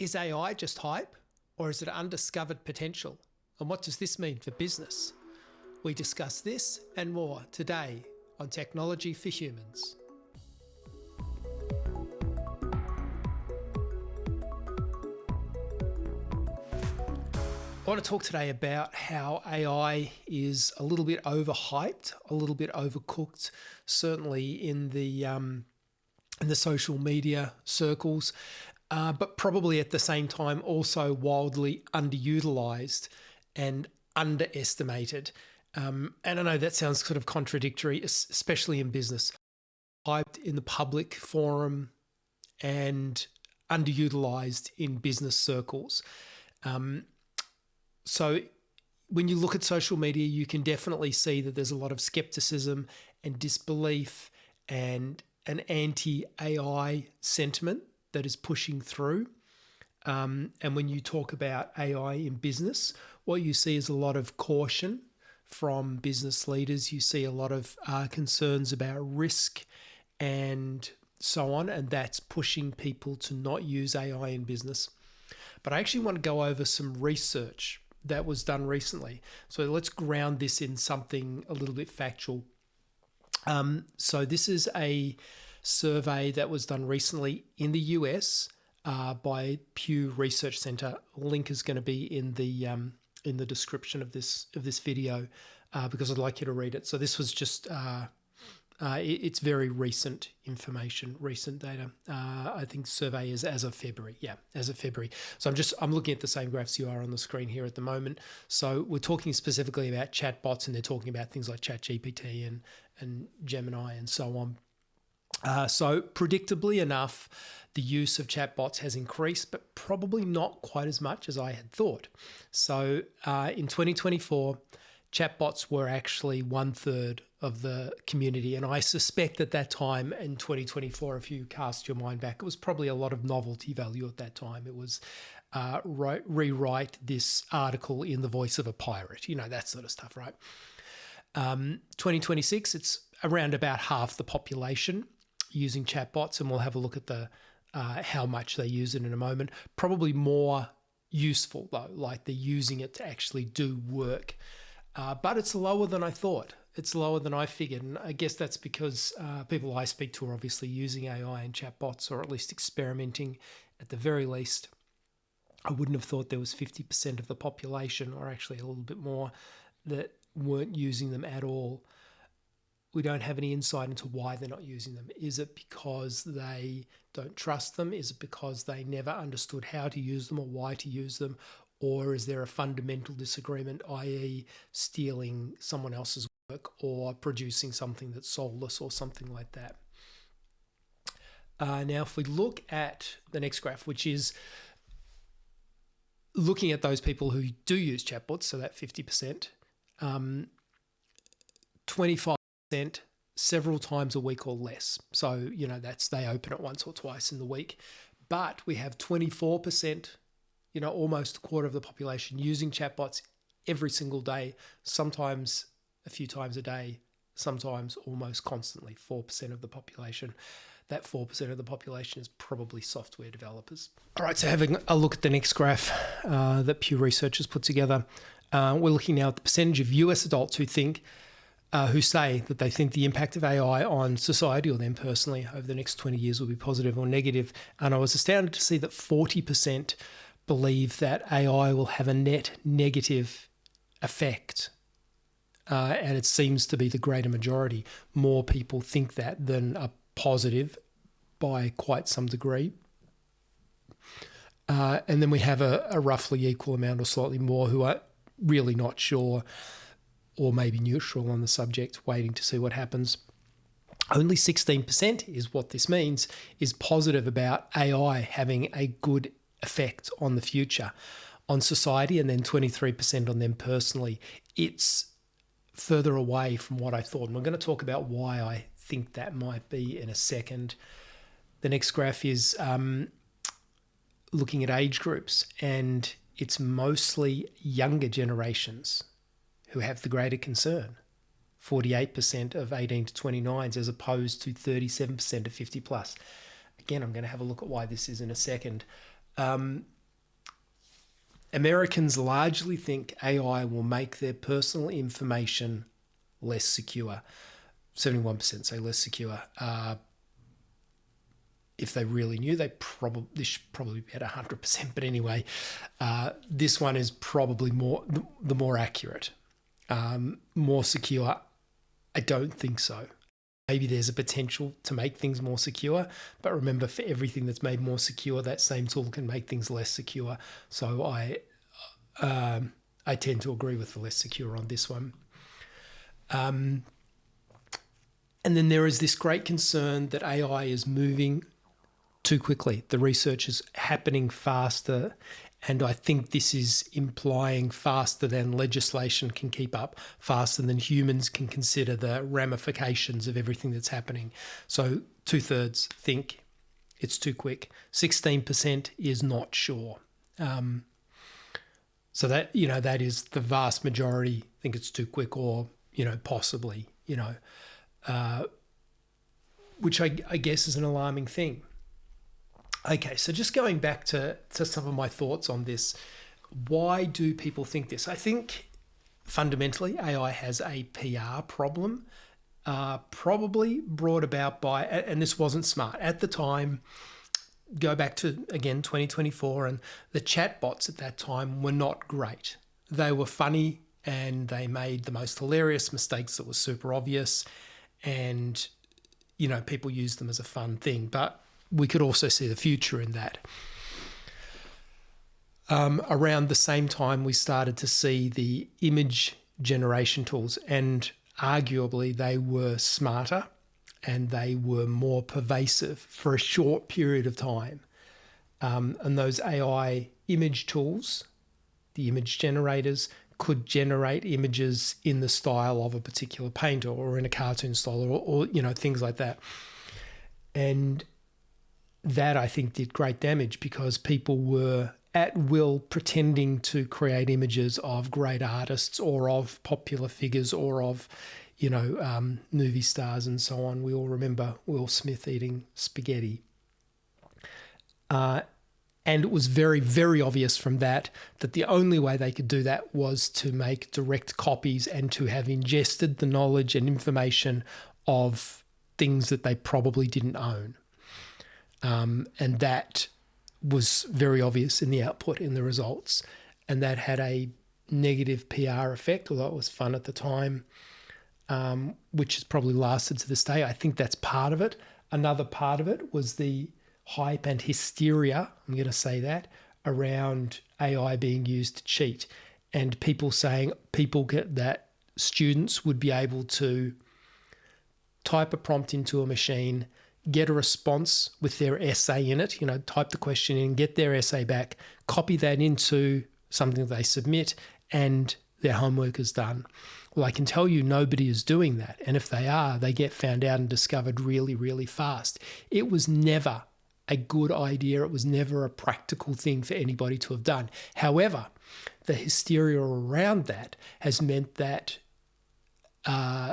Is AI just hype, or is it undiscovered potential? And what does this mean for business? We discuss this and more today on Technology for Humans. I want to talk today about how AI is a little bit overhyped, a little bit overcooked, certainly in the social media circles, but probably at the same time also wildly underutilized and underestimated. And I know that sounds sort of contradictory, especially in business. Hyped in the public forum and underutilized in business circles. So when you look at social media, you can definitely see that there's a lot of skepticism and disbelief and an anti-AI sentiment that is pushing through. And when you talk about AI in business, what you see is a lot of caution from business leaders. You see a lot of concerns about risk and so on, and that's pushing people to not use AI in business. But I actually want to go over some research that was done recently. So let's ground this in something a little bit factual. So this is a survey that was done recently in the US by Pew Research Center. Link is going to be in the description of this video because I'd like you to read it. So this was just it's very recent information, recent data. I think survey is as of February. Yeah, as of February. So I'm looking at the same graphs you are on the screen here at the moment. So we're talking specifically about chatbots, and they're talking about things like ChatGPT and Gemini and so on. So predictably enough, the use of chatbots has increased, but probably not quite as much as I had thought. So in 2024, chatbots were actually 1/3 of the community. And I suspect at that time in 2024, if you cast your mind back, it was probably a lot of novelty value at that time. It was rewrite this article in the voice of a pirate, that sort of stuff, right? 2026, it's around about half the population using chatbots, and we'll have a look at the how much they use it in a moment. Probably more useful though, like they're using it to actually do work. But it's lower than I thought. It's lower than I figured. And I guess that's because people I speak to are obviously using AI and chatbots, or at least experimenting at the very least. I wouldn't have thought there was 50% of the population, or actually a little bit more, that weren't using them at all. We don't have any insight into why they're not using them. Is it because they don't trust them? Is it because they never understood how to use them or why to use them? Or is there a fundamental disagreement, i.e. stealing someone else's work or producing something that's soulless or something like that? Now, if we look at the next graph, which is looking at those people who do use chatbots, so that 50%, 25% several times a week or less. So, that's they open it once or twice in the week. But we have 24%, almost a quarter of the population using chatbots every single day, sometimes a few times a day, sometimes almost constantly, 4% of the population. That 4% of the population is probably software developers. All right, so having a look at the next graph that Pew Research has put together, we're looking now at the percentage of US adults who say that they think the impact of AI on society or them personally over the next 20 years will be positive or negative. And I was astounded to see that 40% believe that AI will have a net negative effect. And it seems to be the greater majority. More people think that than a positive by quite some degree. And then we have a roughly equal amount or slightly more who are really not sure, or maybe neutral on the subject, waiting to see what happens. Only 16% is what this means, is positive about AI having a good effect on the future, on society, and then 23% on them personally. It's further away from what I thought. And we're going to talk about why I think that might be in a second. The next graph is looking at age groups, and it's mostly younger generations who have the greater concern. 48% of 18 to 29s as opposed to 37% of 50 plus. Again, I'm going to have a look at why this is in a second. Americans largely think AI will make their personal information less secure. 71% say less secure. If they really knew, this should probably be at 100%. But anyway, this one is probably the more accurate. More secure, I don't think so. Maybe there's a potential to make things more secure, but remember, for everything that's made more secure, that same tool can make things less secure. So I tend to agree with the less secure on this one. And then there is this great concern that AI is moving too quickly. The research is happening faster, and I think this is implying faster than legislation can keep up, faster than humans can consider the ramifications of everything that's happening. So 2/3 think it's too quick. 16% is not sure. So that is the vast majority think it's too quick, or possibly, which I guess is an alarming thing. Okay, so just going back to some of my thoughts on this, why do people think this? I think fundamentally AI has a PR problem, probably brought about by, and this wasn't smart at the time. Go back to, again, 2024, and the chatbots at that time were not great. They were funny, and they made the most hilarious mistakes that were super obvious, and people used them as a fun thing. But we could also see the future in that. Around the same time, we started to see the image generation tools, and arguably they were smarter and they were more pervasive for a short period of time. And those AI image tools, the image generators, could generate images in the style of a particular painter or in a cartoon style or things like that. And that, I think, did great damage because people were at will pretending to create images of great artists or of popular figures or of, movie stars and so on. We all remember Will Smith eating spaghetti. And it was very, very obvious from that the only way they could do that was to make direct copies and to have ingested the knowledge and information of things that they probably didn't own. And that was very obvious in the output, in the results. And that had a negative PR effect, although it was fun at the time, which has probably lasted to this day. I think that's part of it. Another part of it was the hype and hysteria, I'm going to say that, around AI being used to cheat. And people saying that students would be able to type a prompt into a machine, get a response with their essay in it, type the question in, get their essay back, copy that into something that they submit, and their homework is done. Well, I can tell you nobody is doing that. And if they are, they get found out and discovered really, really fast. It was never a good idea. It was never a practical thing for anybody to have done. However, the hysteria around that has meant that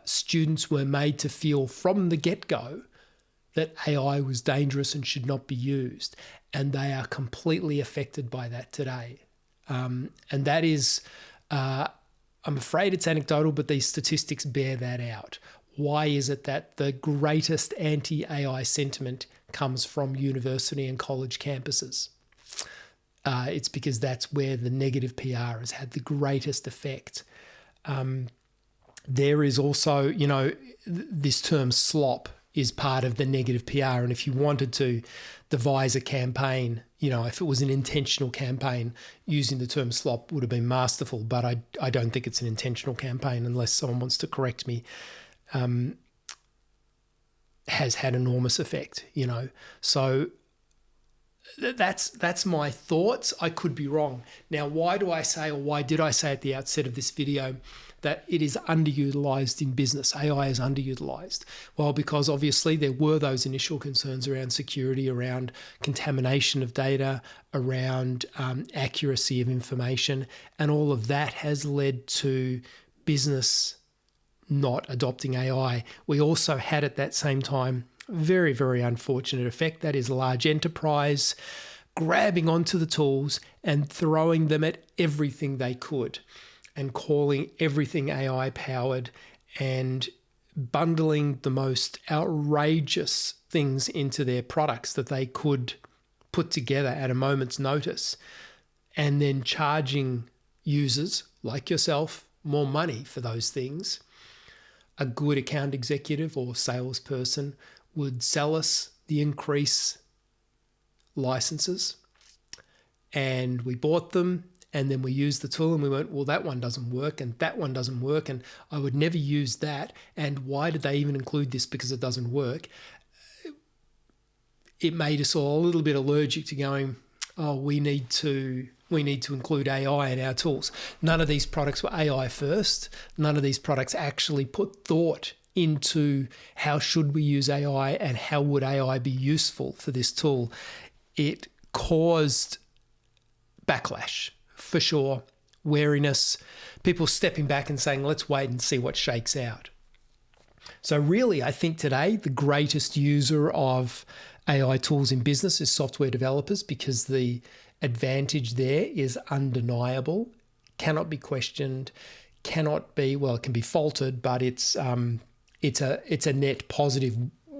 students were made to feel from the get-go that AI was dangerous and should not be used. And they are completely affected by that today. And that is, I'm afraid it's anecdotal, but these statistics bear that out. Why is it that the greatest anti-AI sentiment comes from university and college campuses? It's because that's where the negative PR has had the greatest effect. There is also, this term slop is part of the negative PR. And if you wanted to devise a campaign, if it was an intentional campaign, using the term slop would have been masterful. But I don't think it's an intentional campaign, unless someone wants to correct me. Has had enormous effect, So that's my thoughts. I could be wrong. Now, why did I say at the outset of this video that it is underutilized in business? AI is underutilized. Well, because obviously there were those initial concerns around security, around contamination of data, around accuracy of information, and all of that has led to business not adopting AI. We also had at that same time very, very unfortunate effect. That is large enterprise grabbing onto the tools and throwing them at everything they could and calling everything AI powered and bundling the most outrageous things into their products that they could put together at a moment's notice, and then charging users like yourself more money for those things. A good account executive or salesperson would sell us the increase licenses, and we bought them, and then we used the tool and we went, well, that one doesn't work and that one doesn't work, and I would never use that, and why did they even include this because it doesn't work? It made us all a little bit allergic to going, oh, we need to include AI in our tools. None of these products were AI first. None of these products actually put thought into how should we use AI and how would AI be useful for this tool. It caused backlash, for sure, wariness, people stepping back and saying, let's wait and see what shakes out. So really, I think today the greatest user of AI tools in business is software developers, because the advantage there is undeniable, cannot be questioned, cannot be, well, it can be faulted, but it's a net positive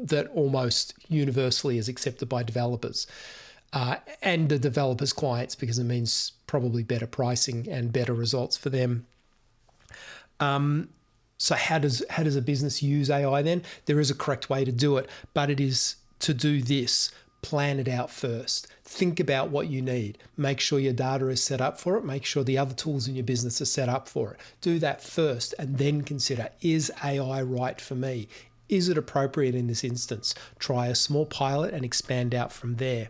that almost universally is accepted by developers and the developers' clients, because it means probably better pricing and better results for them. So how does a business use AI then? There is a correct way to do it, but it is to do this. Plan it out first. Think about what you need. Make sure your data is set up for it. Make sure the other tools in your business are set up for it. Do that first and then consider, is AI right for me? Is it appropriate in this instance? Try a small pilot and expand out from there.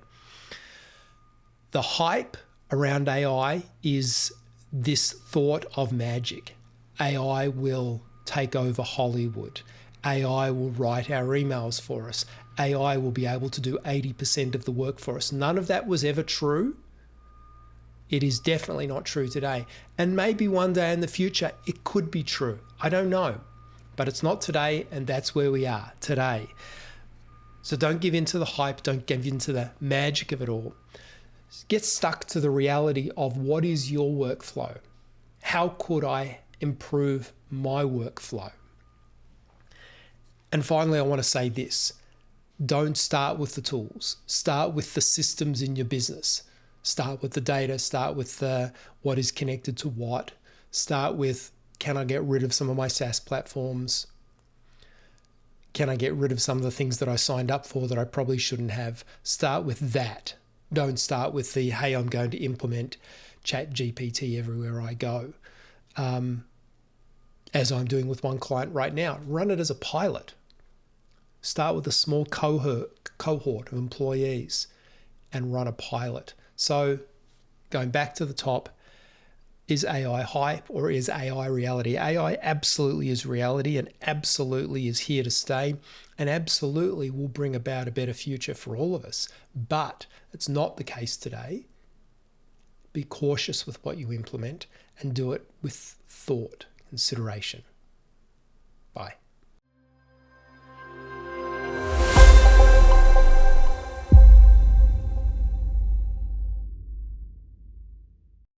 The hype around AI is this thought of magic. AI will take over Hollywood. AI will write our emails for us. AI will be able to do 80% of the work for us. None of that was ever true. It is definitely not true today. And maybe one day in the future, it could be true. I don't know. But it's not today, and that's where we are today. So don't give in to the hype. Don't give in to the magic of it all. Get stuck to the reality of what is your workflow. How could I improve my workflow? And finally, I want to say this. Don't start with the tools. Start with the systems in your business. Start with the data. Start with what is connected to what. Start with, can I get rid of some of my SaaS platforms? Can I get rid of some of the things that I signed up for that I probably shouldn't have? Start with that. Don't start with the, hey, I'm going to implement ChatGPT everywhere I go. As I'm doing with one client right now. Run it as a pilot. Start with a small cohort of employees and run a pilot. So going back to the top, is AI hype or is AI reality? AI absolutely is reality and absolutely is here to stay and absolutely will bring about a better future for all of us. But it's not the case today. Be cautious with what you implement and do it with thought, consideration. Bye.